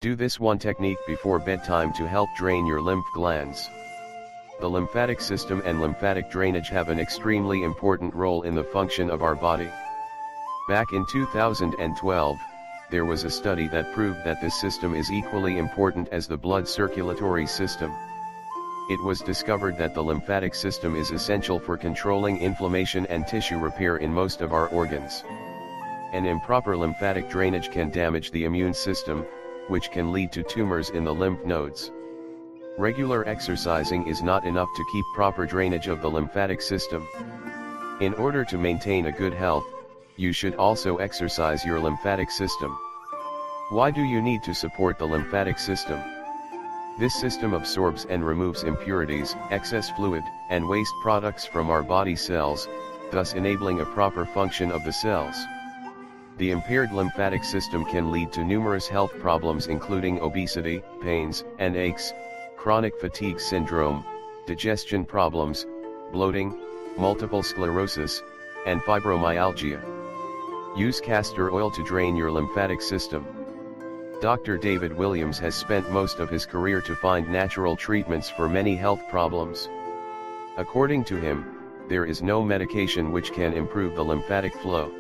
Do this one technique before bedtime to help drain your lymph glands. The lymphatic system and lymphatic drainage have an extremely important role in the function of our body. Back in 2012, there was a study that proved that this system is equally important as the blood circulatory system. It was discovered that the lymphatic system is essential for controlling inflammation and tissue repair in most of our organs. An improper lymphatic drainage can damage the immune system, which can lead to tumors in the lymph nodes. Regular exercising is not enough to keep proper drainage of the lymphatic system. In order to maintain a good health, you should also exercise your lymphatic system. Why do you need to support the lymphatic system? This system absorbs and removes impurities, excess fluid, and waste products from our body cells, thus enabling a proper function of the cells. The impaired lymphatic system can lead to numerous health problems including obesity, pains and aches, chronic fatigue syndrome, digestion problems, bloating, multiple sclerosis, and fibromyalgia. Use castor oil to drain your lymphatic system. Dr. David Williams has spent most of his career to find natural treatments for many health problems. According to him, there is no medication which can improve the lymphatic flow.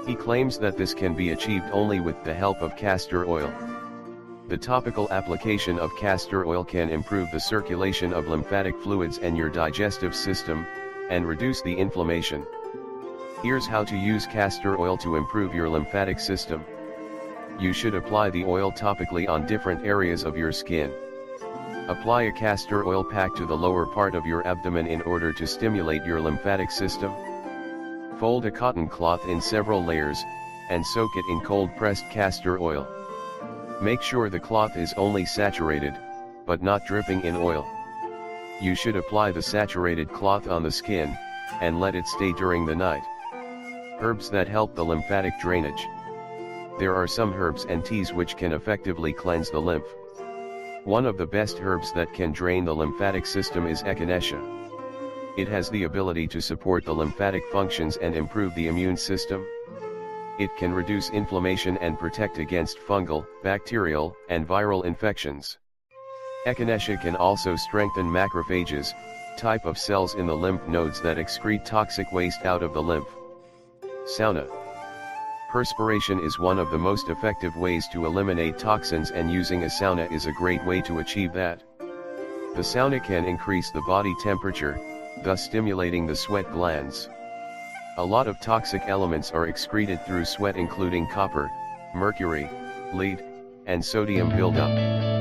He claims that this can be achieved only with the help of castor oil. The topical application of castor oil can improve the circulation of lymphatic fluids and your digestive system, and reduce the inflammation. Here's how to use castor oil to improve your lymphatic system. You should apply the oil topically on different areas of your skin. Apply a castor oil pack to the lower part of your abdomen in order to stimulate your lymphatic system. Fold a cotton cloth in several layers, and soak it in cold-pressed castor oil. Make sure the cloth is only saturated, but not dripping in oil. You should apply the saturated cloth on the skin, and let it stay during the night. Herbs that help the lymphatic drainage. There are some herbs and teas which can effectively cleanse the lymph. One of the best herbs that can drain the lymphatic system is echinacea. It has the ability to support the lymphatic functions and improve the immune system. It can reduce inflammation and protect against fungal, bacterial, and viral infections. Echinacea can also strengthen macrophages, type of cells in the lymph nodes that excrete toxic waste out of the lymph. Sauna. Perspiration is one of the most effective ways to eliminate toxins, and using a sauna is a great way to achieve that. The sauna can increase the body temperature, thus stimulating the sweat glands. A lot of toxic elements are excreted through sweat including copper, mercury, lead, and sodium buildup.